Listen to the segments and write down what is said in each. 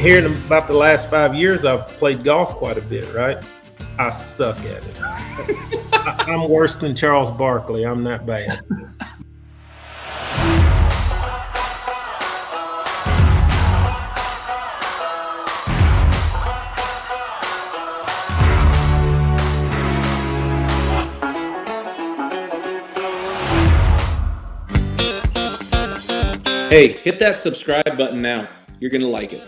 here in about the last 5 years, I've played golf quite a bit, right? I suck at it. I'm worse than Charles Barkley. I'm that bad. Hey, hit that subscribe button now. You're going to like it.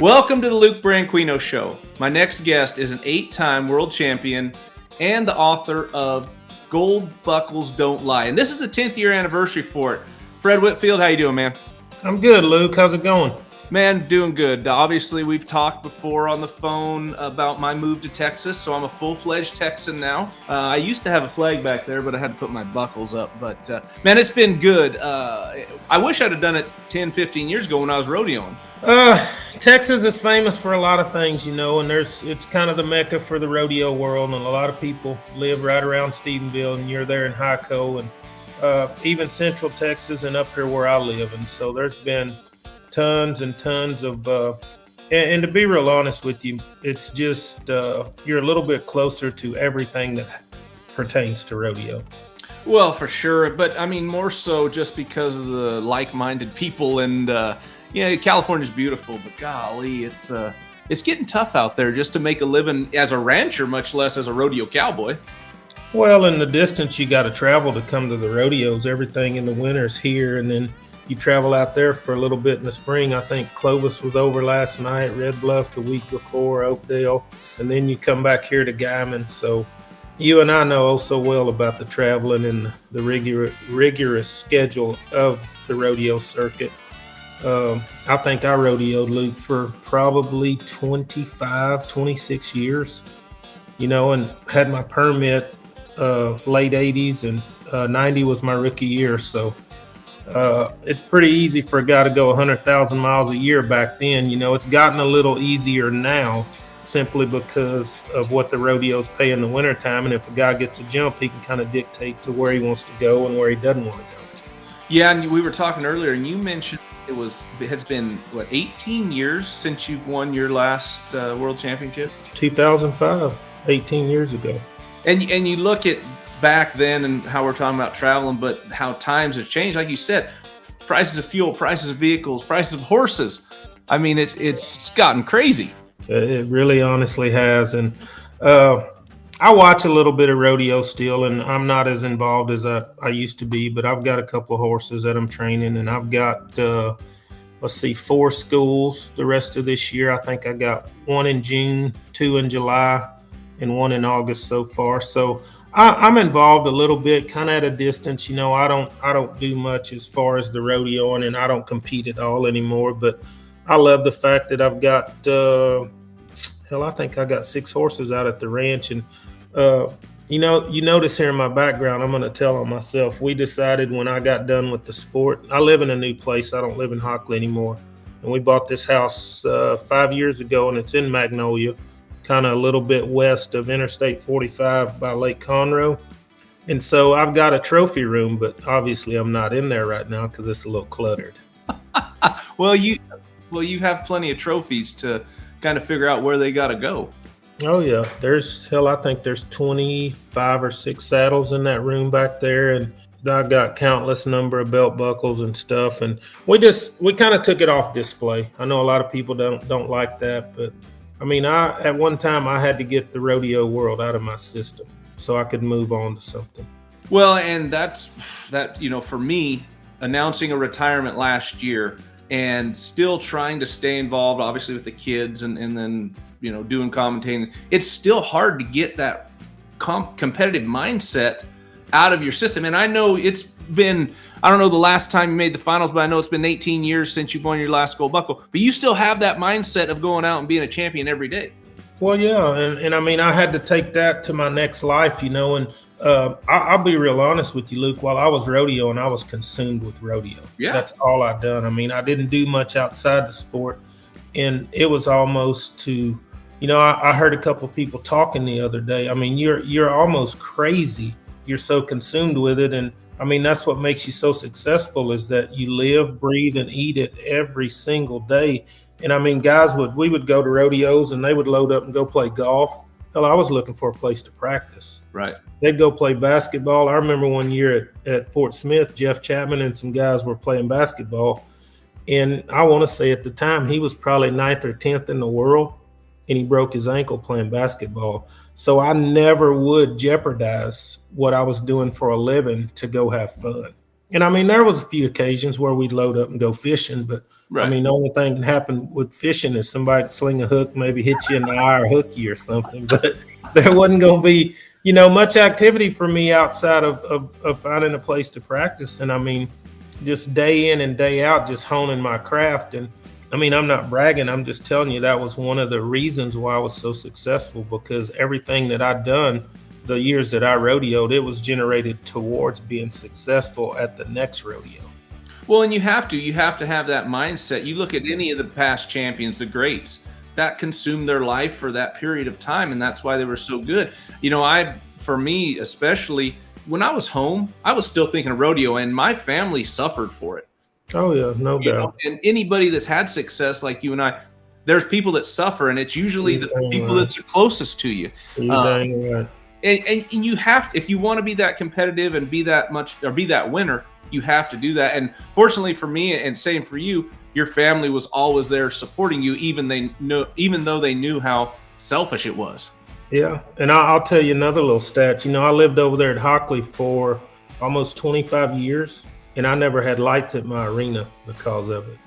Welcome to the Luke Branquinho Show. My next guest is an 8-time world champion and the author of Gold Buckles Don't Lie. And this is the 10th year anniversary for it. Fred Whitfield, how you doing, man? I'm good, Luke. How's it going? Man, doing good. Obviously, we've talked before on the phone about my move to Texas, so I'm a full-fledged Texan now. I used to have a flag back there, but I had to put my buckles up. But, man, it's been good. I wish I'd have done it 10, 15 years ago when I was rodeoing. Texas is famous for a lot of things, you know, and it's kind of the mecca for the rodeo world, and a lot of people live right around Stephenville, and you're there in Hico, and even Central Texas and up here where I live. And so there's been tons and tons of, and to be real honest with you, it's just you're a little bit closer to everything that pertains to rodeo. Well, for sure, but I mean more so just because of the like-minded people, and California's beautiful, but golly, it's getting tough out there just to make a living as a rancher, much less as a rodeo cowboy. Well, in the distance you got to travel to come to the rodeos, everything in the winter's here, and then you travel out there for a little bit in the spring. I think Clovis was over last night, Red Bluff the week before, Oakdale, and then you come back here to Guyman. So you and I know so well about the traveling and the rigorous schedule of the rodeo circuit. I think I rodeoed, Luke, for probably 25, 26 years, and had my permit late 80s, and 90 was my rookie year. So it's pretty easy for a guy to go 100,000 miles a year back then. It's gotten a little easier now simply because of what the rodeos pay in the wintertime. And if a guy gets a jump, he can kind of dictate to where he wants to go and where he doesn't want to go. Yeah, and we were talking earlier, and you mentioned it has been, 18 years since you've won your last world championship? 2005, 18 years ago. And you look at back then and how we're talking about traveling, but how times have changed. Like you said, prices of fuel, prices of vehicles, prices of horses. I mean, it's gotten crazy. It really honestly has. And I watch a little bit of rodeo still, and I'm not as involved as I used to be, but I've got a couple of horses that I'm training, and I've got, 4 schools the rest of this year. I think I got 1 in June, 2 in July, and 1 in August so far. So I'm involved a little bit, kind of at a distance. I don't do much as far as the rodeoing, and I don't compete at all anymore. But I love the fact that I've got, I think I got 6 horses out at the ranch. And you notice here in my background, I'm going to tell on myself. We decided when I got done with the sport, I live in a new place. I don't live in Hockley anymore, and we bought this house 5 years ago, and it's in Magnolia, kind of a little bit west of Interstate 45 by Lake Conroe. And so I've got a trophy room, but obviously I'm not in there right now because it's a little cluttered. Well, you have plenty of trophies to kind of figure out where they got to go. Oh, yeah. I think there's 25 or 6 saddles in that room back there. And I've got countless number of belt buckles and stuff. And we kind of took it off display. I know a lot of people don't like that, but I mean, at one time I had to get the rodeo world out of my system so I could move on to something. Well, and that, for me, announcing a retirement last year and still trying to stay involved, obviously, with the kids and then, doing commentating, it's still hard to get that competitive mindset out of your system. And I know it's been, I don't know the last time you made the finals, but I know it's been 18 years since you've won your last gold buckle. But you still have that mindset of going out and being a champion every day. Well, yeah. And I mean, I had to take that to my next life, and I'll be real honest with you, Luke. While I was rodeoing, I was consumed with rodeo. Yeah. That's all I'd done. I mean, I didn't do much outside the sport, and it was almost to, I heard a couple of people talking the other day. I mean, you're almost crazy. You're so consumed with it. And I mean, that's what makes you so successful, is that you live, breathe, and eat it every single day. And I mean, we would go to rodeos and they would load up and go play golf. Hell, I was looking for a place to practice. Right. They'd go play basketball. I remember one year at Fort Smith, Jeff Chapman and some guys were playing basketball. And I want to say at the time he was probably ninth or 10th in the world, and he broke his ankle playing basketball. So I never would jeopardize what I was doing for a living to go have fun. And I mean, there was a few occasions where we'd load up and go fishing, but I Right. mean, the only thing that happen with fishing is somebody sling a hook, maybe hit you in the eye or hook you or something. But there wasn't going to be, much activity for me outside of finding a place to practice. And I mean, just day in and day out, just honing my craft. And I mean, I'm not bragging. I'm just telling you that was one of the reasons why I was so successful, because everything that I'd done the years that I rodeoed, it was generated towards being successful at the next rodeo. Well, and you have to have that mindset. You look at any of the past champions, the greats, that consumed their life for that period of time, and that's why they were so good. For me especially, when I was home, I was still thinking of rodeo, and my family suffered for it. Oh yeah, no doubt. And anybody that's had success like you and I, there's people that suffer, and it's usually the people that's closest to you. You Um, dang right. and you have, if you want to be that competitive and be that much, or be that winner, you have to do that. And fortunately for me, and same for you, your family was always there supporting you, even though they knew how selfish it was. Yeah, and I'll tell you another little stat. I lived over there at Hockley for almost 25 years, and I never had lights at my arena because of it.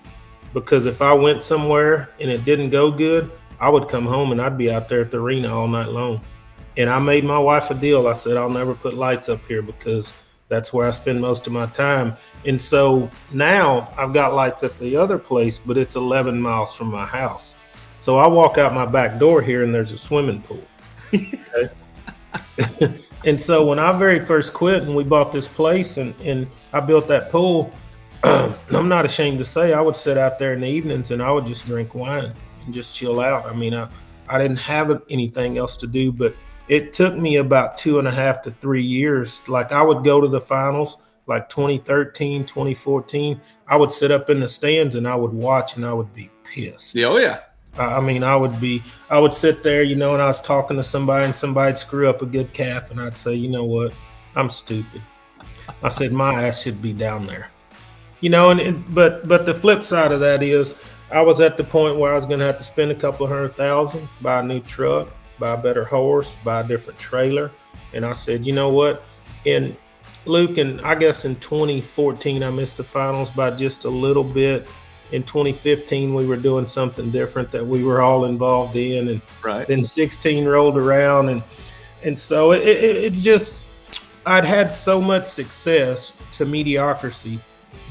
Because if I went somewhere and it didn't go good, I would come home and I'd be out there at the arena all night long. And I made my wife a deal. I said, I'll never put lights up here because that's where I spend most of my time. And so now I've got lights at the other place, but it's 11 miles from my house. So I walk out my back door here and there's a swimming pool. Okay? And so when I very first quit and we bought this place and I built that pool, I'm not ashamed to say I would sit out there in the evenings and I would just drink wine and just chill out. I mean, I didn't have anything else to do, but it took me about 2.5 to 3 years. Like I would go to the finals, like 2013, 2014. I would sit up in the stands and I would watch and I would be pissed. Yeah, oh yeah. I mean, I would sit there, and I was talking to somebody and somebody'd screw up a good calf and I'd say, you know what, I'm stupid. I said, my ass should be down there. But the flip side of that is I was at the point where I was going to have to spend a couple of $100,000, buy a new truck, buy a better horse, buy a different trailer. And I said, you know what? And Luke, and I guess in 2014, I missed the finals by just a little bit. In 2015, we were doing something different that we were all involved in. And Right. then 16 rolled around. And so it's just, I'd had so much success to mediocrity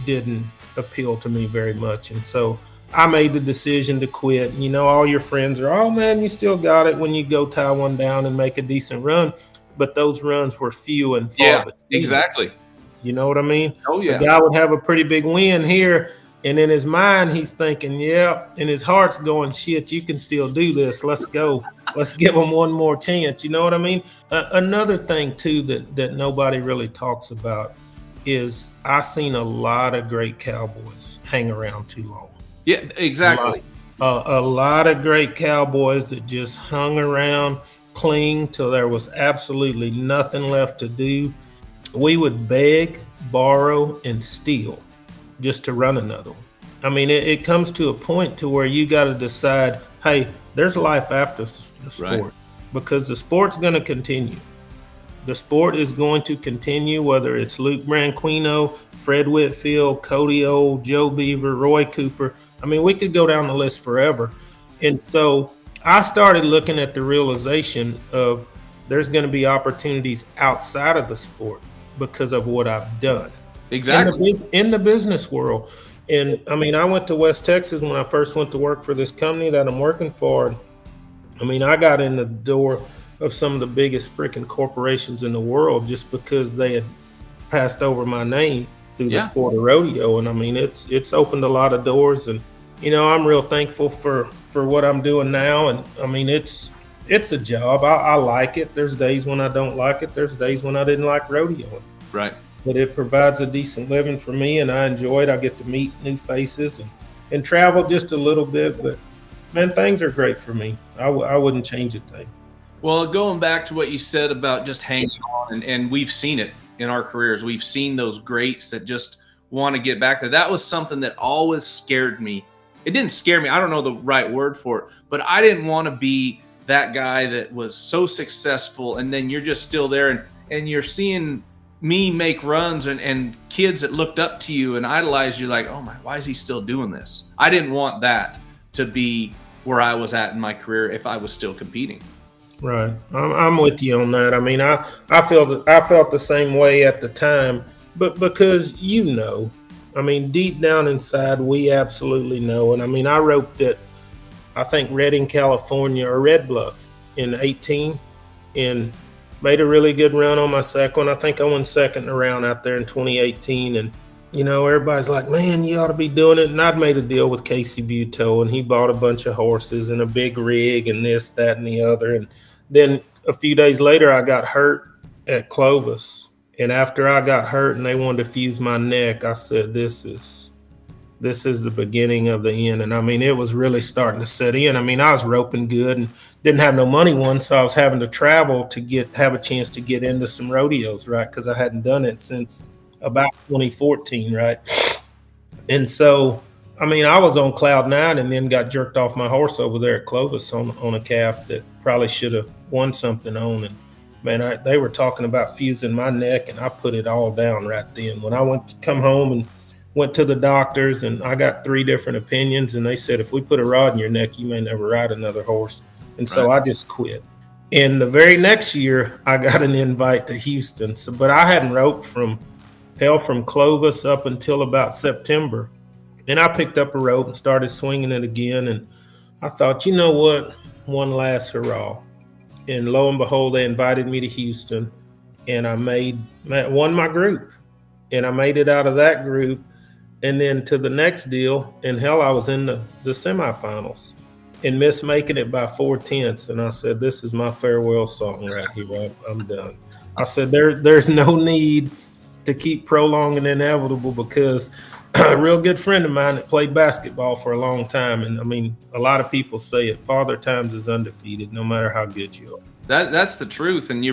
didn't appeal to me very much. And so I made the decision to quit. All your friends are, oh man, you still got it when you go tie one down and make a decent run. But those runs were few and far Yeah, between. exactly. You know what I mean? Oh yeah. The guy would have a pretty big win here. And in his mind, he's thinking, yeah, and his heart's going, shit, you can still do this. Let's go. Let's give him one more chance. You know what I mean? Another thing, too, that nobody really talks about is I seen a lot of great cowboys hang around too long. Yeah, exactly. A lot of great cowboys that just hung around, cling till there was absolutely nothing left to do. We would beg, borrow, and steal just to run another one. I mean, it comes to a point to where you got to decide, hey, there's life after the sport. Right. Because the sport's going to continue. The sport is going to continue, whether it's Luke Branquinho, Fred Whitfield, Cody Old, Joe Beaver, Roy Cooper. I mean, we could go down the list forever. And so I started looking at the realization of there's going to be opportunities outside of the sport because of what I've done. Exactly. In the business world. And I mean, I went to West Texas when I first went to work for this company that I'm working for. I mean, I got in the door of some of the biggest freaking corporations in the world just because they had passed over my name through the sport of rodeo. And I mean, it's opened a lot of doors, and I'm real thankful for what I'm doing now. And I mean, it's a job. I like it. There's days when I don't like it. There's days when I didn't like rodeoing. Right. But it provides a decent living for me, and I enjoy it. I get to meet new faces, and and travel just a little bit. But man, things are great for me. I wouldn't change a thing. Well, going back to what you said about just hanging on, and we've seen it in our careers. We've seen those greats that just want to get back there. That was something that always scared me. It didn't scare me. I don't know the right word for it, but I didn't want to be that guy that was so successful and then you're just still there and you're seeing me make runs and kids that looked up to you and idolized you like, oh my, why is he still doing this? I didn't want that to be where I was at in my career if I was still competing. Right, I'm with you on that. I mean, I felt the same way at the time, but because I mean, deep down inside, we absolutely know. And I mean, I roped at I think Redding, California, or Red Bluff in 18, and made a really good run on my second. I think I won second around out there in 2018, and everybody's like, man, you ought to be doing it. And I'd made a deal with Casey Buteau, and he bought a bunch of horses and a big rig and this, that, and the other. And then a few days later, I got hurt at Clovis. And after I got hurt and they wanted to fuse my neck, I said, this is the beginning of the end. And I mean, it was really starting to set in. I mean, I was roping good and didn't have no money so I was having to travel to have a chance to get into some rodeos, right? Because I hadn't done it since about 2014, right? And so, I mean, I was on cloud nine and then got jerked off my horse over there at Clovis on a calf that probably should have won something on. And man, they were talking about fusing my neck, and I put it all down right then. When I went to come home and went to the doctors, and I got 3 different opinions, and they said, if we put a rod in your neck, you may never ride another horse. And so I just quit. And the very next year, I got an invite to Houston. So, but I hadn't roped from Clovis up until about September. And I picked up a rope and started swinging it again. And I thought, you know what? One last hurrah. And lo and behold, they invited me to Houston, and I won my group, and I made it out of that group, and then to the next deal. And hell, I was in the semifinals and missed making it by 4/10. And I said, this is my farewell song right here. I'm done. I said, there's no need to keep prolonging the inevitable, because a real good friend of mine that played basketball for a long time, and I mean, a lot of people say it, Father Times is undefeated, no matter how good you are. That's the truth, and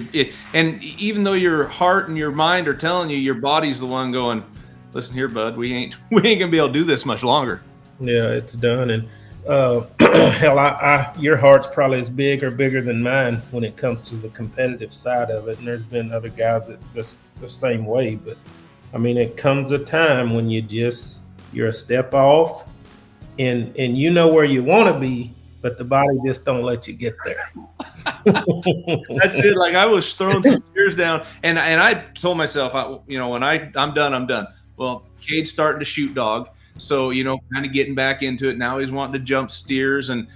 and even though your heart and your mind are telling you, your body's the one going, listen here, bud, we ain't gonna be able to do this much longer. Yeah, it's done. And hell, your heart's probably as big or bigger than mine when it comes to the competitive side of it. And there's been other guys that just the same way, but I mean, it comes a time when you're a step off, and you know where you want to be, but the body just don't let you get there. That's it. Like, I was throwing some tears down, and I told myself, when I'm done, I'm done. Well, Cade's starting to shoot dog, so kind of getting back into it. Now he's wanting to jump steers, and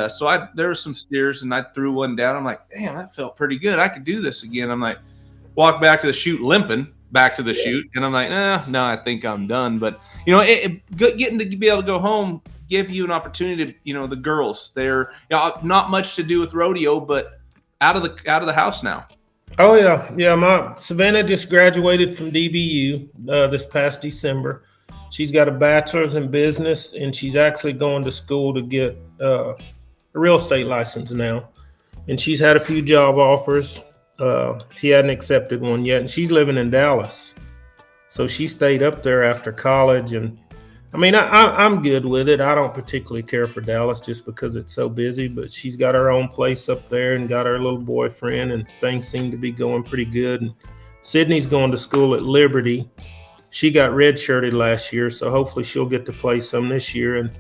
so there were some steers, and I threw one down. I'm like, damn, that felt pretty good. I could do this again. I'm like, walk back to the chute limping. Back to the chute, and I'm like, no, I think I'm done. But getting to be able to go home give you an opportunity to, the girls, they're not much to do with rodeo, but out of the house now. Oh yeah. My Savannah just graduated from DBU this past December. She's got a bachelor's in business, and she's actually going to school to get a real estate license now. And she's had a few job offers. She hadn't accepted one yet, and she's living in Dallas. So she stayed up there after college, and I mean, I'm good with it. I don't particularly care for Dallas just because it's so busy, but she's got her own place up there and got her little boyfriend, and things seem to be going pretty good. And Sydney's going to school at Liberty. She got redshirted last year, so hopefully she'll get to play some this year. And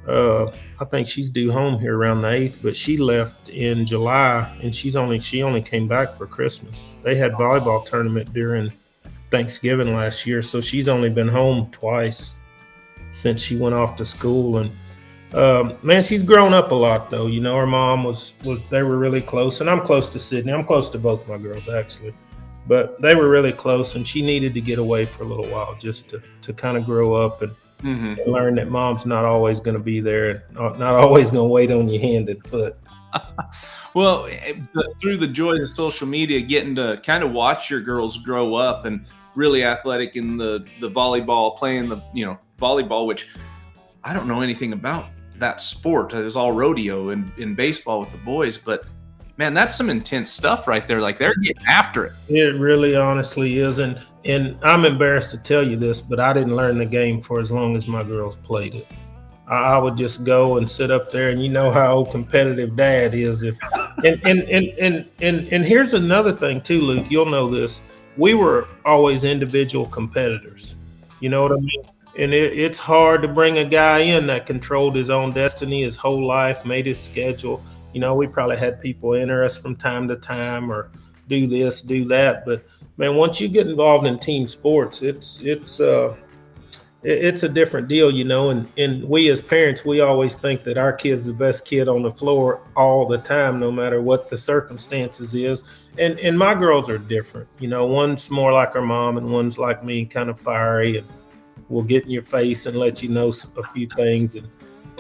I think she's due home here around the 8th, but she left in July, and she only came back for Christmas. They had volleyball tournament during Thanksgiving last year, so she's only been home twice since she went off to school. And man, she's grown up a lot, though. Her mom was they were really close, and I'm close to Sydney. I'm close to both my girls, actually, but they were really close, and she needed to get away for a little while just to kind of grow up and learn that mom's not always going to be there and not always going to wait on your hand and foot. Well, through the joys of social media, getting to kind of watch your girls grow up and really athletic in the volleyball, playing the volleyball, which I don't know anything about that sport. It was all rodeo and in baseball with the boys, but man, that's some intense stuff right there. Like they're getting after it. It really honestly is. And I'm embarrassed to tell you this, but I didn't learn the game for as long as my girls played it. I would just go and sit up there, and you know how competitive dad is. If and here's another thing too, Luke. You'll know this. We were always individual competitors. You know what I mean? And it's hard to bring a guy in that controlled his own destiny his whole life, made his schedule. You know, we probably had people enter us from time to time or do this, do that. But man, once you get involved in team sports, it's a different deal, you know. And we as parents, we always think that our kid's the best kid on the floor all the time, no matter what the circumstances is. And my girls are different, you know. One's more like her mom, and one's like me, kind of fiery, and will get in your face and let you know a few things. And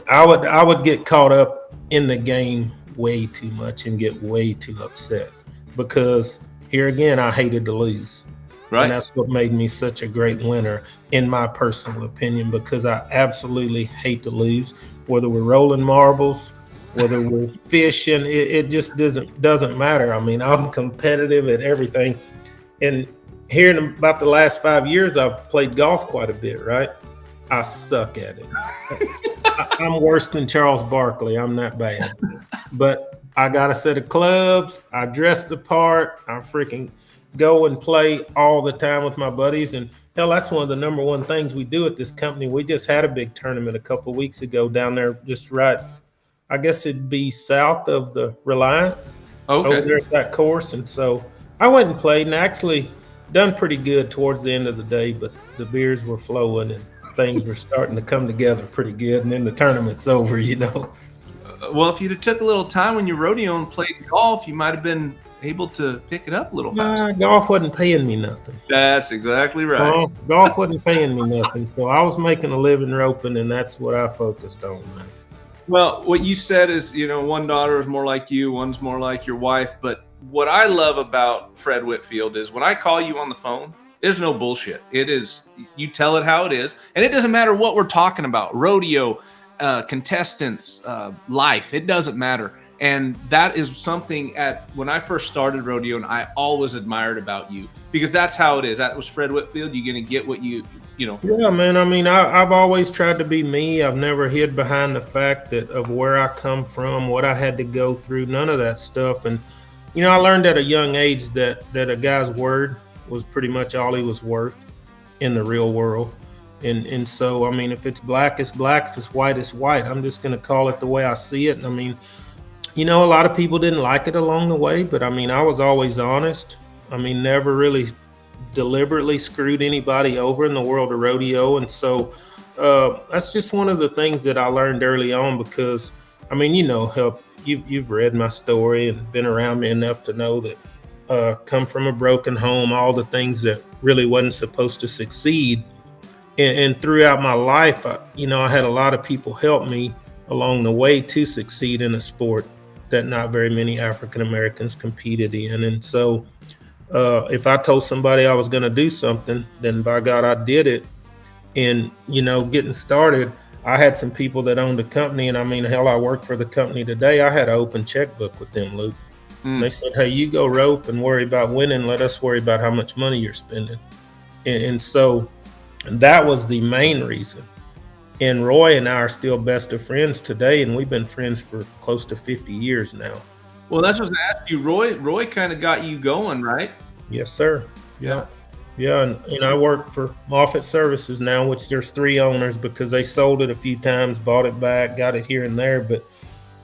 I would get caught up in the game way too much and get way too upset because here again I hated to lose. And Right. that's what made me such a great winner, in my personal opinion, because I absolutely hate to lose. Whether we're rolling marbles, whether we're fishing, it just doesn't matter. I mean, I'm competitive at everything. And here in about the last 5 years, I've played golf quite a bit, right? I suck at it. I'm worse than Charles Barkley. I'm that bad. But I got a set of clubs. I dress the part. I freaking go and play all the time with my buddies. And hell, that's one of the number one things we do at this company. We just had a big tournament a couple of weeks ago down there, just right, I guess it'd be south of the Reliant over Okay. there at that course. And so I went and played and actually done pretty good towards the end of the day, but the beers were flowing and things were starting to come together pretty good. And then the tournament's over, you know. Well, if you'd have took a little time when you rodeo and played golf, you might have been able to pick it up a little faster. Golf wasn't paying me nothing. That's exactly right. Golf wasn't paying me nothing. So I was making a living roping, and that's what I focused on, man. Well, what you said is, one daughter is more like you, one's more like your wife. But what I love about Fred Whitfield is when I call you on the phone, there's no bullshit. It is, you tell it how it is. And it doesn't matter what we're talking about, rodeo, contestants, life, it doesn't matter. And that is something when I first started rodeo, and I always admired about you because that's how it is. That was Fred Whitfield. You're going to get what you know. Yeah, man. I mean, I've always tried to be me. I've never hid behind the fact of where I come from, what I had to go through, none of that stuff. And, I learned at a young age that a guy's word was pretty much all he was worth in the real world. And so, I mean, if it's black, it's black. If it's white, it's white. I'm just going to call it the way I see it. And I mean, a lot of people didn't like it along the way, but I mean, I was always honest. I mean, never really deliberately screwed anybody over in the world of rodeo. And so that's just one of the things that I learned early on because, I mean, help. You've read my story and been around me enough to know that come from a broken home, all the things that really wasn't supposed to succeed. And throughout my life, I had a lot of people help me along the way to succeed in a sport that not very many African Americans competed in. And so if I told somebody I was going to do something, then by God, I did it. And, getting started, I had some people that owned the company. And I mean, hell, I work for the company today. I had an open checkbook with them, Luke. And they said, hey, you go rope and worry about winning. Let us worry about how much money you're spending. And so that was the main reason. And Roy and I are still best of friends today, and we've been friends for close to 50 years now. Well, that's what I asked you. Roy kind of got you going, right? Yes, sir. Yeah. And I work for Moffitt Services now, which there's 3 owners because they sold it a few times, bought it back, got it here and there. But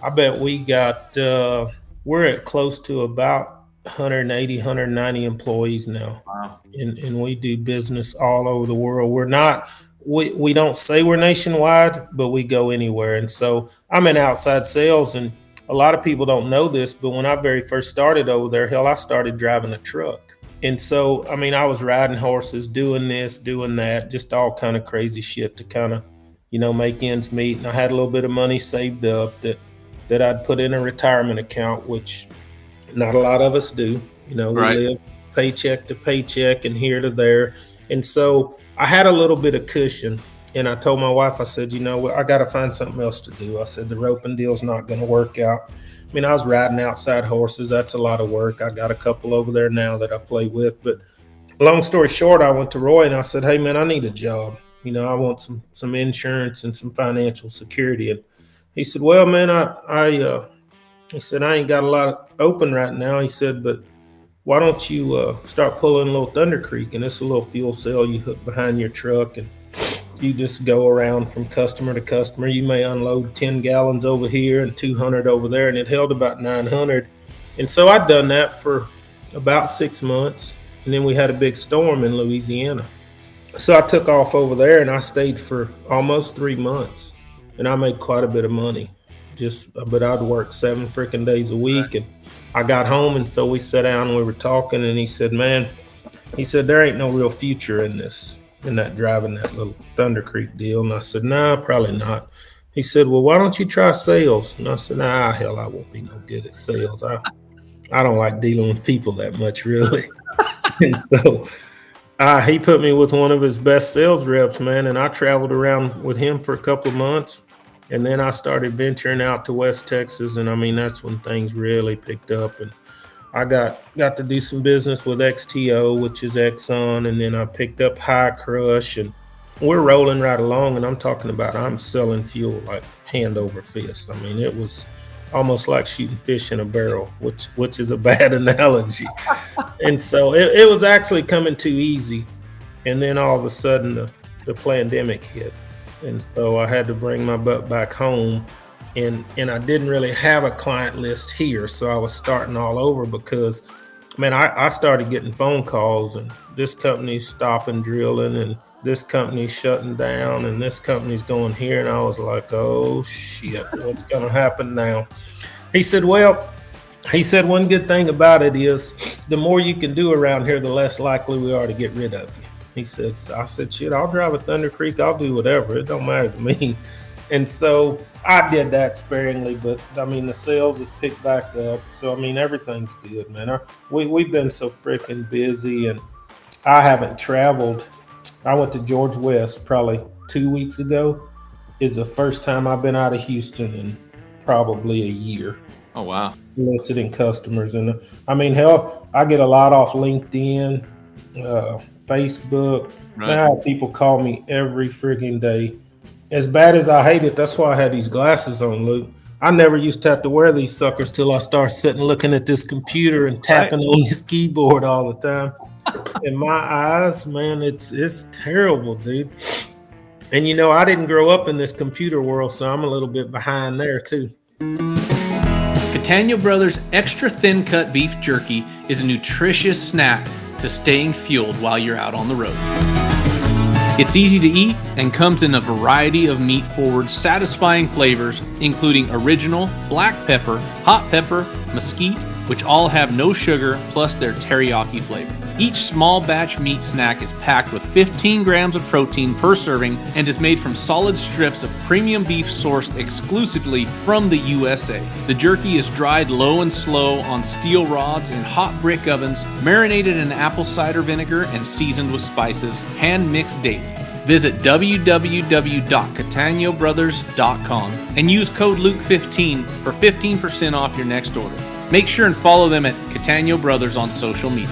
I bet we're at close to about 180, 190 employees now. Wow. And we do business all over the world. We don't say we're nationwide, but we go anywhere. And so I'm in outside sales, and a lot of people don't know this, but when I very first started over there, hell, I started driving a truck. And so, I mean, I was riding horses, doing this, doing that, just all kind of crazy shit to kind of, make ends meet. And I had a little bit of money saved up that I'd put in a retirement account, which not a lot of us do. We Right. live paycheck to paycheck and here to there. And so I had a little bit of cushion. And I told my wife, I said, I got to find something else to do. I said, the roping deal's not going to work out. I mean, I was riding outside horses. That's a lot of work. I got a couple over there now that I play with. But long story short, I went to Roy and I said, hey, man, I need a job. I want some insurance and some financial security. And he said, well, man, he said, I ain't got a lot open right now. He said, but why don't you start pulling a little Thunder Creek? And it's a little fuel cell you hook behind your truck, and you just go around from customer to customer. You may unload 10 gallons over here and 200 over there, and it held about 900. And so I'd done that for about 6 months, and then we had a big storm in Louisiana. So I took off over there, and I stayed for almost 3 months, and I made quite a bit of money. But I'd work 7 freaking days a week, and I got home, and so we sat down and we were talking, and he said, man, there ain't no real future in that driving that little Thunder Creek deal. And I said, nah, probably not. He said, well, why don't you try sales? And I said, nah, hell, I won't be no good at sales. I don't like dealing with people that much, really. And so he put me with one of his best sales reps, man, and I traveled around with him for a couple of months. And then I started venturing out to West Texas, and I mean, that's when things really picked up. And I got to do some business with XTO, which is Exxon, and then I picked up High Crush, and we're rolling right along. And I'm selling fuel like hand over fist. I mean, it was almost like shooting fish in a barrel, which is a bad analogy. And so it was actually coming too easy. And then all of a sudden the pandemic hit. And so I had to bring my butt back home, and I didn't really have a client list here. So I was starting all over because, man, I started getting phone calls, and this company's stopping drilling, and this company's shutting down, and this company's going here. And I was like, oh, shit, what's going to happen now? He said, one good thing about it is the more you can do around here, the less likely we are to get rid of you. He said, I said, shit, I'll drive a Thunder Creek. I'll do whatever. It don't matter to me. And so I did that sparingly, but I mean, the sales has picked back up. So, I mean, everything's good, man. We've been so freaking busy, and I haven't traveled. I went to George West probably 2 weeks ago. Is the first time I've been out of Houston in probably a year. Oh, wow. Soliciting customers. And I mean, hell, I get a lot off LinkedIn, Facebook. Right. Man, I have people call me every freaking day. As bad as I hate it, that's why I had these glasses on, Luke. I never used to have to wear these suckers till I start sitting looking at this computer and tapping on this keyboard all the time. And my eyes, man, it's terrible, dude. And I didn't grow up in this computer world, so I'm a little bit behind there too. Catania Brothers Extra Thin Cut Beef Jerky is a nutritious snack to staying fueled while you're out on the road. It's easy to eat and comes in a variety of meat-forward, satisfying flavors, including original, black pepper, hot pepper, mesquite, which all have no sugar, plus their teriyaki flavor. Each small batch meat snack is packed with 15 grams of protein per serving and is made from solid strips of premium beef sourced exclusively from the USA. The jerky is dried low and slow on steel rods in hot brick ovens, marinated in apple cider vinegar and seasoned with spices, hand mixed daily. Visit www.cataniobrothers.com and use code Luke15 for 15% off your next order. Make sure and follow them at Catania Brothers on social media.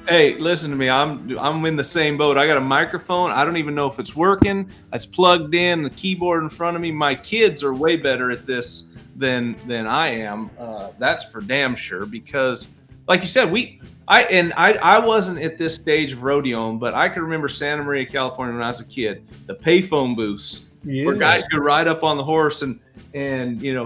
Hey, listen to me. I'm in the same boat. I got a microphone. I don't even know if it's working. It's plugged in, the keyboard in front of me. My kids are way better at this than I am. That's for damn sure. Because, like you said, I wasn't at this stage of rodeoing, but I can remember Santa Maria, California, when I was a kid. The payphone booths where guys could ride up on the horse and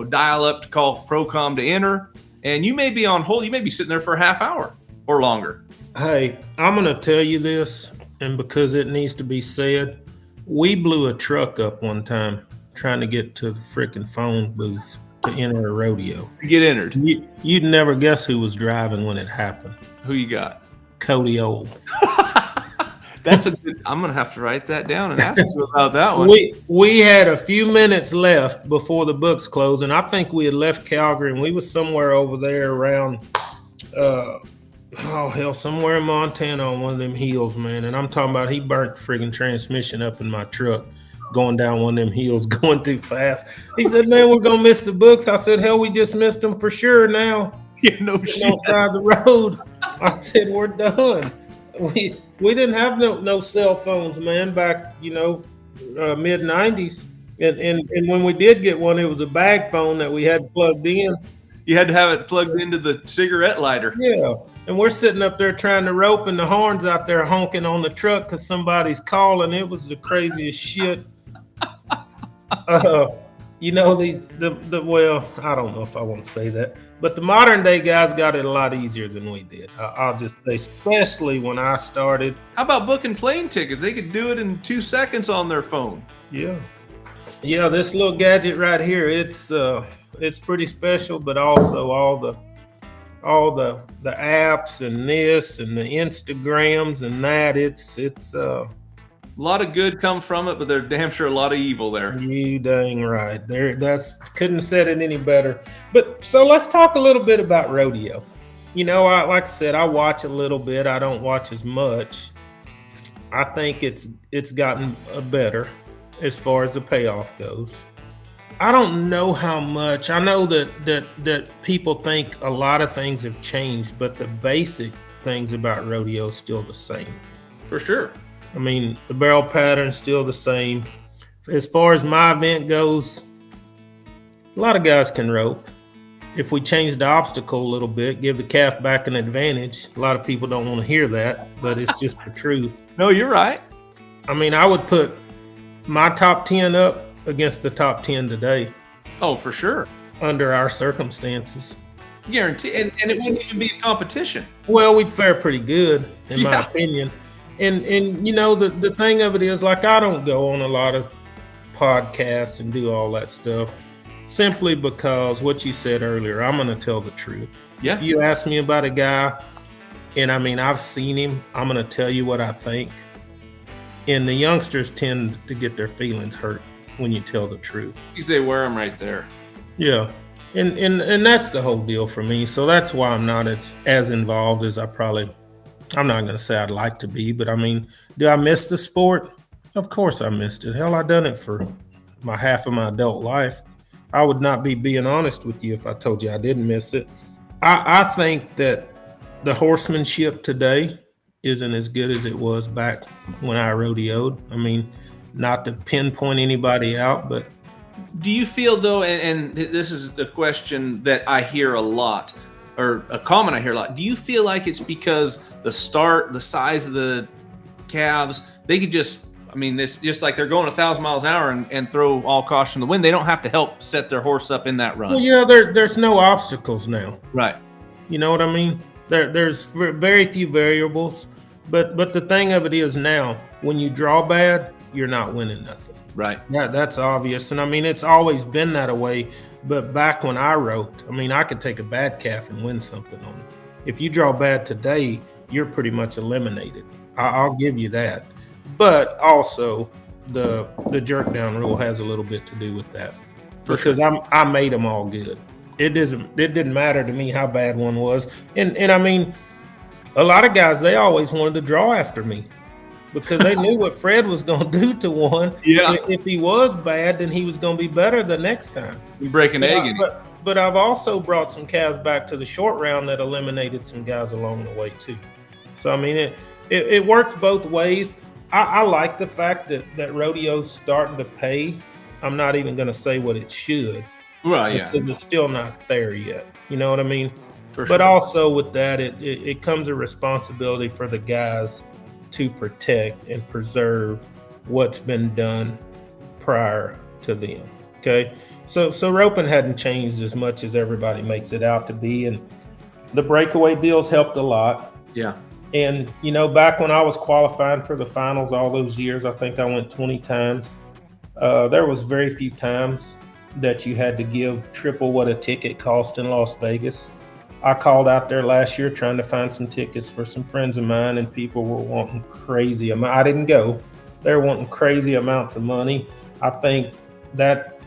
dial up to call Procom to enter. And you may be on hold. You may be sitting there for a half hour or longer. Hey, I'm going to tell you this, and because it needs to be said, we blew a truck up one time trying to get to the freaking phone booth to enter a rodeo. To get entered. You'd never guess who was driving when it happened. Who you got? Cody Old. That's a good. I'm going to have to write that down and ask you about that one. We had a few minutes left before the books closed, and I think we had left Calgary, and we was somewhere over there around Oh hell, somewhere in Montana on one of them hills, man. And I'm talking about he burnt the friggin' transmission up in my truck going down one of them hills, going too fast. He said, "Man, we're gonna miss the books." I said, "Hell, we just missed them for sure now." Yeah, no Sitting shit. on side of the road. I said, "We're done." We didn't have no cell phones, man, back mid '90s. And when we did get one, it was a bag phone that we had plugged in. You had to have it plugged into the cigarette lighter. Yeah. And we're sitting up there trying to rope, and the horns out there honking on the truck because somebody's calling. It was the craziest shit. Uh, well, I don't know if I want to say that, but the modern day guys got it a lot easier than we did. I'll just say, especially when I started. How about booking plane tickets? They could do it in 2 seconds on their phone. Yeah. Yeah, this little gadget right here, it's pretty special, but also all the apps and this and the Instagrams and that, it's A lot of good come from it, but there's damn sure a lot of evil there. you dang right. That's couldn't have said it any better. But so let's talk a little bit about rodeo. Like I said, I watch a little bit. I don't watch as much. I think it's gotten better as far as the payoff goes. I don't know how much. I know that people think a lot of things have changed, but the basic things about rodeo is still the same. For sure. I mean, the barrel pattern's still the same. As far as my event goes, a lot of guys can rope. If we change the obstacle a little bit, give the calf back an advantage. A lot of people don't want to hear that, but it's just the truth. No, you're right. I mean, I would put my top 10 up against the top 10 today Oh, for sure. under our circumstances. Guarantee. And it wouldn't even be a competition. Well, we'd fare pretty good, in my Yeah. opinion. And the thing of it is, like, I don't go on a lot of podcasts and do all that stuff simply because what you said earlier, I'm going to tell the truth. Yeah. If you ask me about a guy, and I mean, I've seen him, I'm going to tell you what I think. And the youngsters tend to get their feelings hurt when you tell the truth. You say wear them right there. Yeah. And that's the whole deal for me. So that's why I'm not as involved as I'm not going to say I'd like to be, but I mean, do I miss the sport? Of course I missed it. Hell, I done it for half of my adult life. I would not be being honest with you if I told you I didn't miss it. I think that the horsemanship today isn't as good as it was back when I rodeoed. I mean, not to pinpoint anybody out, but Do you feel though, and this is a question that I hear a lot, or a comment I hear a lot. Do you feel like it's because the size of the calves, they could just, I mean, it's just like they're going 1,000 miles an hour and throw all caution to the wind. They don't have to help set their horse up in that run. well, yeah, there's no obstacles now. Right. You know what I mean? There's very few variables, but the thing of it is now, when you draw bad, you're not winning nothing. Right. That's obvious, and I mean it's always been that way. But back when I roped, I mean I could take a bad calf and win something on it. If you draw bad today, you're pretty much eliminated. I'll give you that. But also, the jerk down rule has a little bit to do with that because I made them all good. It didn't matter to me how bad one was, and I mean, a lot of guys, they always wanted to draw after me because they knew what Fred was going to do to one. Yeah. If he was bad, then he was going to be better the next time. You break an egg in it. But I've also brought some calves back to the short round that eliminated some guys along the way too. So I mean, it works both ways. I like the fact that rodeo's starting to pay. I'm not even going to say what it should, Right. Yeah. because it's still not there yet. You know what I mean? For But sure. also with that, it comes a responsibility for the guys to protect and preserve what's been done prior to them. Okay, so roping hadn't changed as much as everybody makes it out to be, and the breakaway deals helped a lot. Yeah. And back when I was qualifying for the finals all those years, I think I went 20 times. There was very few times that you had to give triple what a ticket cost in Las Vegas. I called out there last year trying to find some tickets for some friends of mine, and people were wanting crazy amounts. I didn't go. They were wanting crazy amounts of money. I think that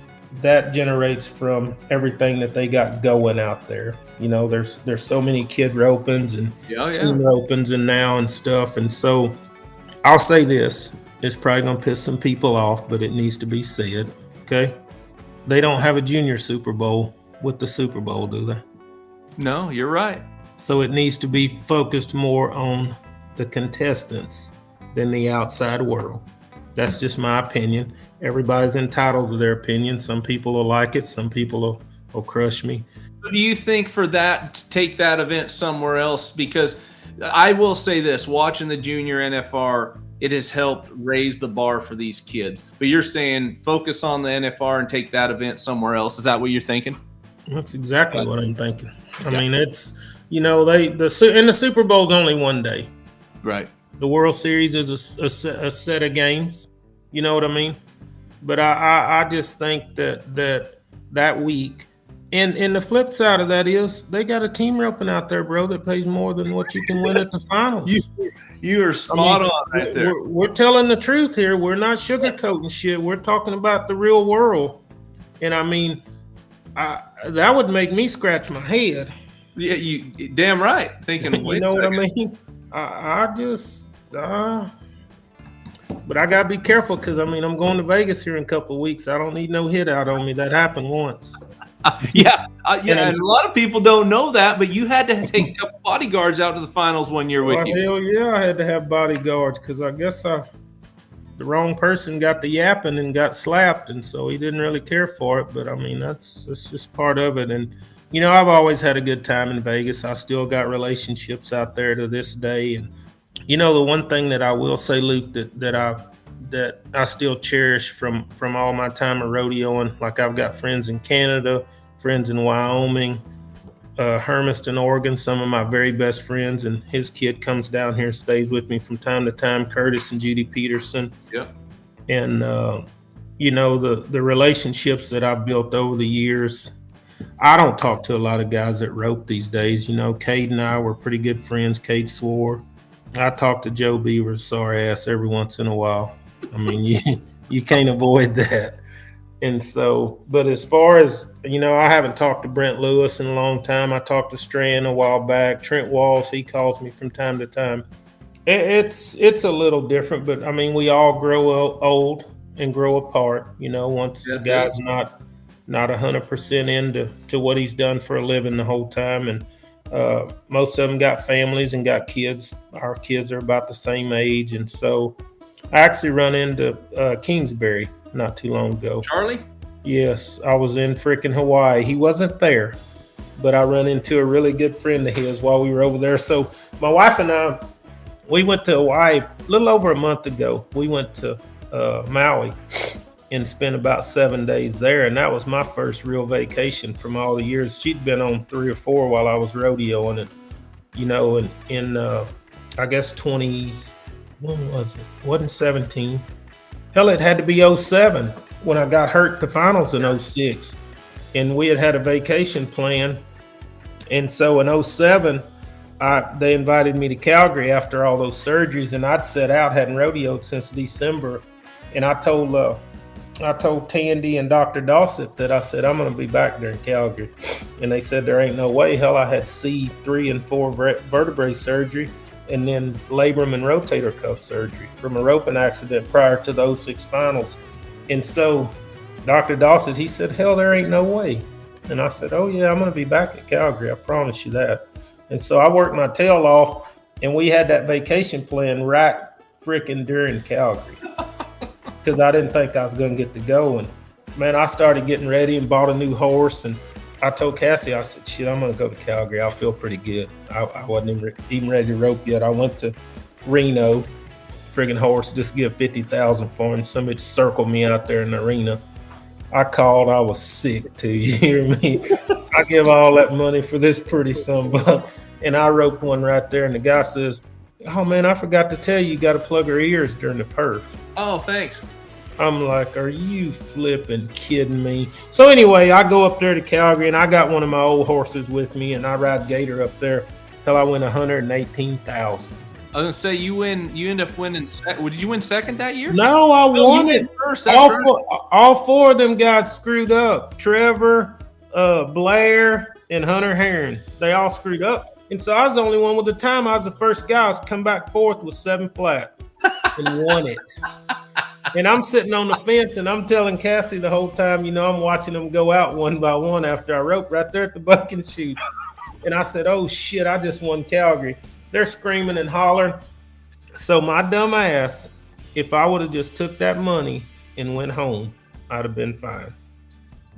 generates from everything that they got going out there. There's so many kid ropings and Yeah, yeah. team ropings and now and stuff. And so I'll say this: it's probably gonna piss some people off, but it needs to be said. Okay, they don't have a junior Super Bowl with the Super Bowl, do they? No, you're right. So it needs to be focused more on the contestants than the outside world. That's just my opinion. Everybody's entitled to their opinion. Some people will like it, some people will crush me. So do you think for that to take that event somewhere else? Because I will say this: watching the junior NFR, it has helped raise the bar for these kids. But you're saying focus on the NFR and take that event somewhere else. Is that what you're thinking? That's exactly what I'm thinking. I Yeah. mean, it's the Super Bowl's only one day. Right. The World Series is a set of games. You know what I mean? But I just think that week, and the flip side of that is they got a team roping out there, bro, that pays more than what you can win at the finals. You are spot on right there. We're telling the truth here. We're not sugarcoating shit. We're talking about the real world. And I mean, that would make me scratch my head. Yeah, you damn right. Thinking, You wait know a what I second. mean? I just, but I gotta be careful because I mean I'm going to Vegas here in a couple of weeks. I don't need no hit out on me. That happened once. Yeah, And and a lot of people don't know that, but you had to take a couple bodyguards out to the finals one year with well, you. hell yeah, I had to have bodyguards because I guess the wrong person got the yapping and got slapped, and so he didn't really care for it. But I mean that's just part of it. And I've always had a good time in Vegas. I still got relationships out there to this day. And the one thing that I will say, Luke, that I still cherish from all my time of rodeoing, like I've got friends in Canada, friends in Wyoming, Hermiston, Oregon, some of my very best friends, and his kid comes down here and stays with me from time to time, Curtis and Judy Peterson. Yeah. And the relationships that I've built over the years. I don't talk to a lot of guys that rope these days. Cade and I were pretty good friends. Cade swore. I talk to Joe Beaver's sorry ass every once in a while. I mean, you can't avoid that. And so, but as far as I haven't talked to Brent Lewis in a long time. I talked to Strand a while back. Trent Walls, he calls me from time to time. It's a little different, but I mean, we all grow old and grow apart. Once the guy's not 100% into what he's done for a living the whole time, and most of them got families and got kids. Our kids are about the same age, and so I actually run into Kingsbury not too long ago. Charlie? Yes, I was in freaking Hawaii. He wasn't there, but I run into a really good friend of his while we were over there. So my wife and I, we went to Hawaii a little over a month ago. We went to Maui and spent about 7 days there, and that was my first real vacation from all the years. She'd been on 3 or 4 while I was rodeoing, and in I guess 20, when was it? Wasn't 17. Hell, it had to be 07 when I got hurt the finals in 06, and we had a vacation plan, and so in 07 they invited me to Calgary after all those surgeries, and I'd set out, hadn't rodeoed since December, and I told Tandy and Dr. Dawsett that I said, I'm going to be back there in Calgary. And they said, there ain't no way. Hell, I had C3 and 4 vertebrae surgery and then labrum and rotator cuff surgery from a roping accident prior to those 6 finals. And so Dr. Dawsett, he said, hell, there ain't no way. And I said, oh, yeah, I'm going to be back at Calgary. I promise you that. And so I worked my tail off, and we had that vacation plan right freaking during Calgary. Because I didn't think I was going to get to go. And man, I started getting ready and bought a new horse. And I told Cassie, I said, shit, I'm going to go to Calgary. I'll feel pretty good. I wasn't even ready to rope yet. I went to Reno, friggin' horse, just give $50,000 for him. Somebody circled me out there in the arena. I called, I was sick too. You hear me? I give all that money for this pretty sunblock. And I roped one right there. And the guy says, oh man, I forgot to tell you, you got to plug her ears during the perf. Oh, thanks. I'm like, are you flipping kidding me? So anyway, I go up there to Calgary, and I got one of my old horses with me, and I ride Gator up there till I win $118,000. I was gonna say you end up winning. Did you win second that year? No, I won it. First, All 4 of them guys screwed up. Trevor, Blair, and Hunter Heron. They all screwed up. And so I was the only one with the time. I was the first guy. I was come back fourth with 7 flat and won it. And I'm sitting on the fence and I'm telling Cassie the whole time, I'm watching them go out one by one after I roped right there at the bucking chutes. And I said, oh shit, I just won Calgary. They're screaming and hollering. So my dumb ass, if I would have just took that money and went home, I'd have been fine.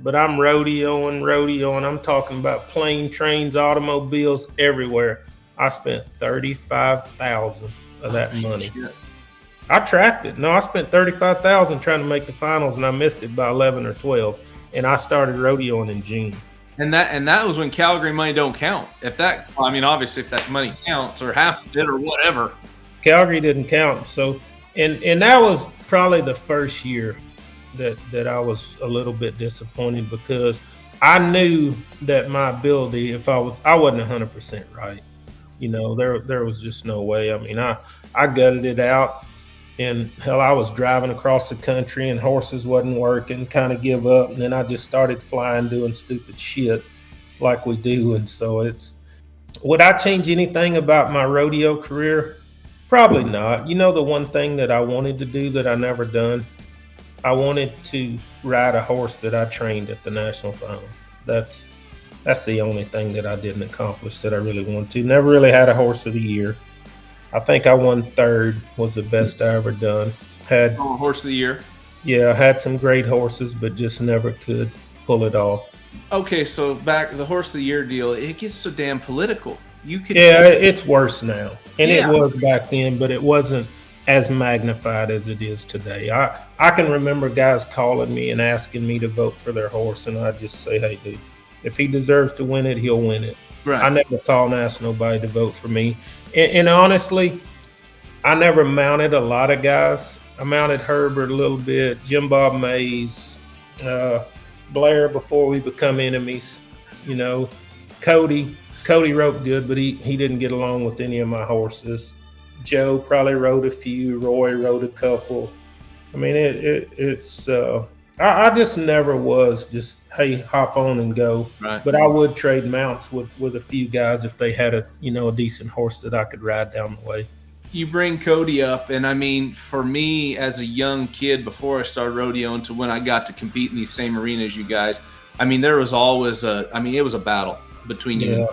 But I'm rodeoing. I'm talking about plane, trains, automobiles, everywhere. I spent 35,000 of that money. Shit. I tracked it. No, I spent 35,000 trying to make the finals, and I missed it by 11 or 12. And I started rodeoing in June. And that was when Calgary money don't count. Obviously, if that money counts or half of it or whatever. Calgary didn't count. So, and that was probably the first year that I was a little bit disappointed because I knew that my ability, if I wasn't 100% right. There was just no way. I mean, I gutted it out. And hell, I was driving across the country and horses wasn't working, kind of give up. And then I just started flying, doing stupid shit like we do. And so would I change anything about my rodeo career? Probably not. The one thing that I wanted to do that I never done, I wanted to ride a horse that I trained at the national finals. That's the only thing that I didn't accomplish that I really wanted to. Never really had a horse of the year. I think I won third, was the best I ever done. Had horse of the year. Yeah, I had some great horses, but just never could pull it off. Okay, so back the horse of the year deal, it gets so damn political. It's worse now, and it was back then, but it wasn't as magnified as it is today. I can remember guys calling me and asking me to vote for their horse, and I just say, hey, dude, if he deserves to win it, he'll win it. Right. I never call and ask nobody to vote for me. And honestly, I never mounted a lot of guys. I mounted Herbert a little bit, Jim Bob Mays, Blair before we become enemies. Cody rode good, but he didn't get along with any of my horses. Joe probably rode a few. Roy rode a couple. I mean, I just never was just, hey, hop on and go. Right. But I would trade mounts with a few guys if they had a decent horse that I could ride down the way. You bring Cody up, and I mean, for me as a young kid before I started rodeoing to when I got to compete in these same arenas, you guys, I mean, there was always it was a battle between you. Yeah.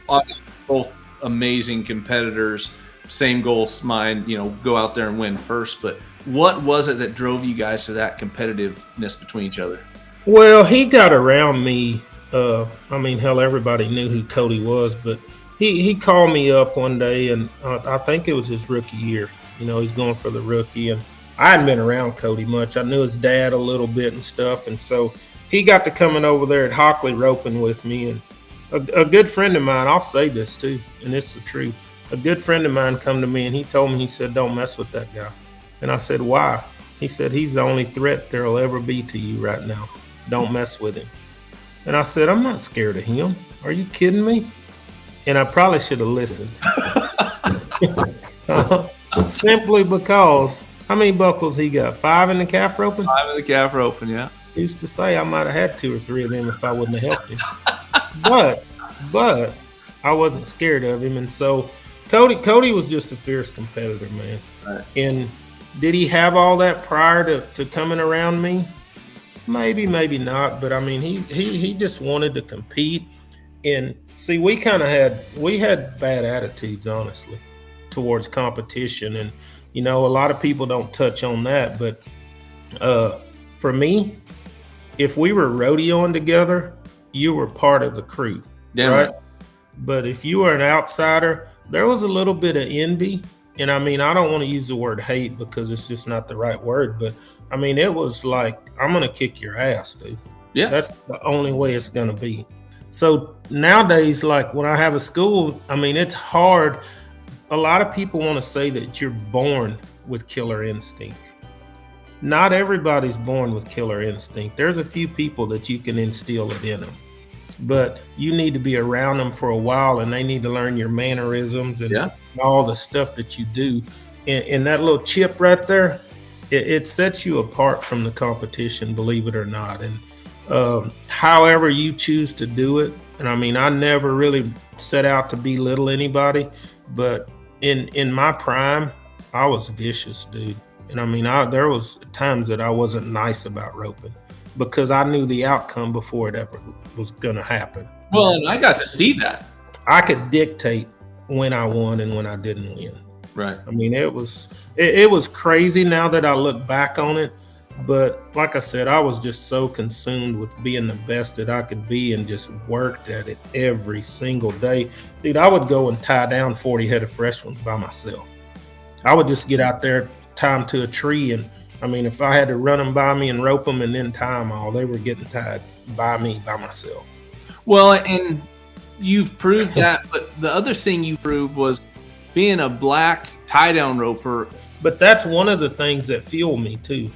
Obviously, both amazing competitors, same goals, mine, go out there and win first, but what was it that drove you guys to that competitiveness between each other? Well, he got around me. Hell, everybody knew who Cody was, but he called me up one day, and I think it was his rookie year. He's going for the rookie, and I hadn't been around Cody much. I knew his dad a little bit and stuff, and so he got to coming over there at Hockley roping with me. And a good friend of mine, I'll say this too, and it's the truth. A good friend of mine come to me, and he told me, he said, don't mess with that guy. And I said, why? He said, he's the only threat there'll ever be to you right now. Don't mess with him. And I said, I'm not scared of him. Are you kidding me? And I probably should have listened. Simply because, how many buckles he got? 5 in the calf roping? 5 in the calf roping, yeah. He used to say I might have had 2 or 3 of them if I wouldn't have helped him. But I wasn't scared of him. And so Cody was just a fierce competitor, man. Right. And did he have all that prior to coming around me? Maybe not. But I mean, he just wanted to compete. And see, we had bad attitudes, honestly, towards competition. And a lot of people don't touch on that. But for me, if we were rodeoing together, you were part of the crew, right? But if you were an outsider, there was a little bit of envy. And I mean, I don't want to use the word hate because it's just not the right word. But I mean, it was like, I'm going to kick your ass, dude. Yeah. That's the only way it's going to be. So nowadays, like when I have a school, I mean, it's hard. A lot of people want to say that you're born with killer instinct. Not everybody's born with killer instinct. There's a few people that you can instill it in them. But you need to be around them for a while, and they need to learn your mannerisms and all the stuff that you do. And that little chip right there, it sets you apart from the competition, believe it or not. And however you choose to do it, And I mean, I never really set out to belittle anybody, but in my prime, I was vicious, dude. And I mean, there was times that I wasn't nice about roping because I knew the outcome before it ever was going to happen. Well, and I got to see that. I could dictate when I won and when I didn't win. Right. I mean, it was crazy now that I look back on it. But like I said, I was just so consumed with being the best that I could be and just worked at it every single day. Dude, I would go and tie down 40 head of fresh ones by myself. I would just get out there, tie them to a tree. And I mean, if I had to run them by me and rope them and then tie them all, they were getting tied by me, by myself. Well, and you've proved that. But the other thing you proved was being a black tie down roper. But that's one of the things that fuel me too.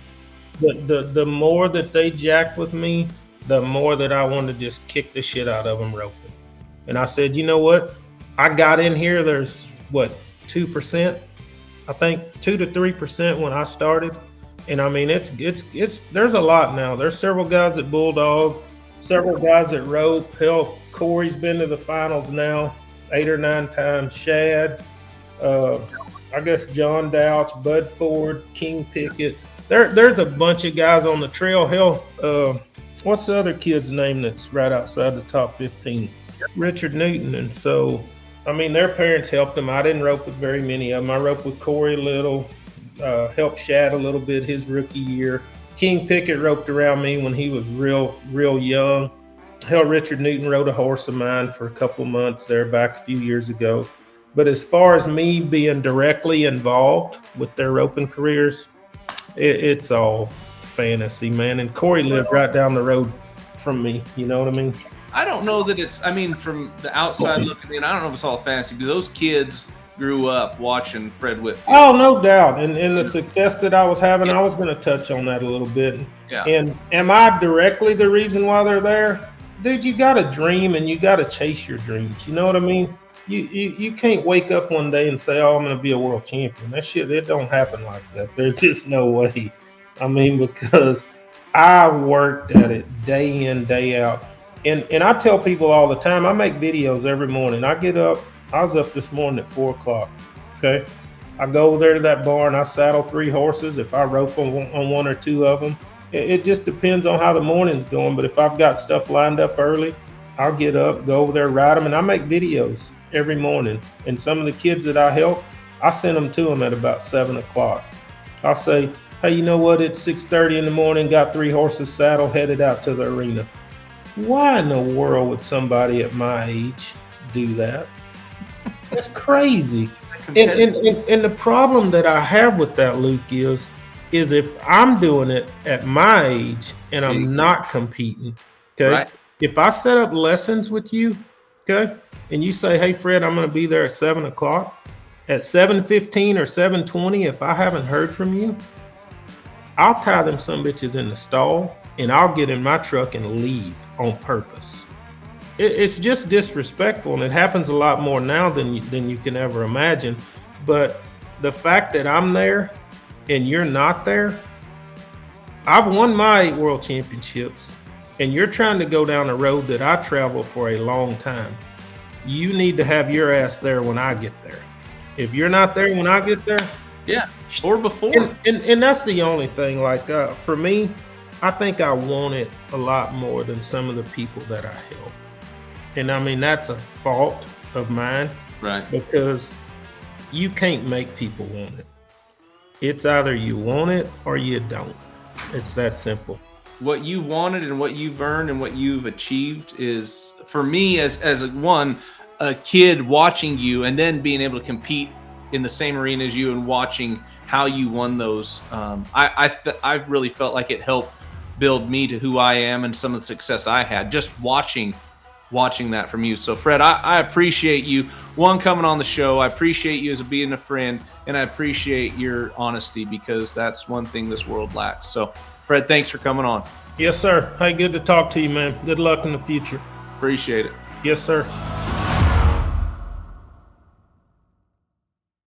The more that they jacked with me, the more that I wanted to just kick the shit out of them roping. And I said, you know what? I got in here. There's what 2%, I think 2 to 3% when I started. And I mean, it's there's a lot now. There's several guys that bulldog, several guys that rope. Hell, Corey's been to the finals now 8 or 9 times. Shad, I guess John Douch, Bud Ford, King Pickett. There's a bunch of guys on the trail. Hell, what's the other kid's name that's right outside the top 15? Richard Newton. And so, I mean, their parents helped them. I didn't rope with very many of them. I roped with Corey a little, helped Shad a little bit his rookie year. King Pickett roped around me when he was real young. Hell, Richard Newton rode a horse of mine for a couple of months there back a few years ago. But as far as me being directly involved with their roping careers, it's all fantasy, man. And Corey lived right down the road from me. You know what I mean? I don't know that it's, I mean, from the outside looking in, I don't know if it's all fantasy because those kids grew up watching Fred Whitfield. Oh, no doubt. And the success that I was having, I was going to touch on that a little bit. Yeah. And am I directly the reason why they're there? Dude, you got to dream and you got to chase your dreams. You know what I mean? You can't wake up one day and say, oh, I'm going to be a world champion. That shit, it don't happen like that. There's just no way. I mean, because I worked at it day in, day out. And I tell people all the time, I make videos every morning. I get up. I was up this morning at 4 o'clock. Okay. I go over there to that barn. I saddle 3 horses. If I rope on 1 or 2 of them, it just depends on how the morning's going. But if I've got stuff lined up early, I'll get up, go over there, ride them. And I make videos every morning. And some of the kids that I help, I send them to them at about 7 o'clock. I'll say, hey, you know what? It's 6:30 in the morning, got 3 horses saddled, headed out to the arena. Why in the world would somebody at my age do that? That's crazy. And the problem that I have with that, Luke, is if I'm doing it at my age and I'm not competing, okay? Right. If I set up lessons with you, okay, and you say, hey, Fred, I'm going to be there at 7 o'clock, at 7:15 or 7:20, if I haven't heard from you, I'll tie them some bitches in the stall and I'll get in my truck and leave on purpose. It's just disrespectful, and it happens a lot more now than you can ever imagine. But the fact that I'm there and you're not there, I've won my world championships, and you're trying to go down a road that I traveled for a long time. You need to have your ass there when I get there. If you're not there when I get there, yeah, or before. And that's the only thing. Like for me, I think I want it a lot more than some of the people that I help. And I mean, that's a fault of mine. Right. Because you can't make people want it. It's either you want it or you don't. It's that simple. What you wanted and what you've earned and what you've achieved is, for me, as a kid watching you and then being able to compete in the same arena as you and watching how you won those. I've really felt like it helped build me to who I am and some of the success I had just watching that from you. So Fred, I appreciate you coming on the show. I appreciate you as being a friend, and I appreciate your honesty, because that's one thing this world lacks. So Fred, thanks for coming on. Yes, sir. Hey, good to talk to you, man. Good luck in the future. Appreciate it. Yes, sir.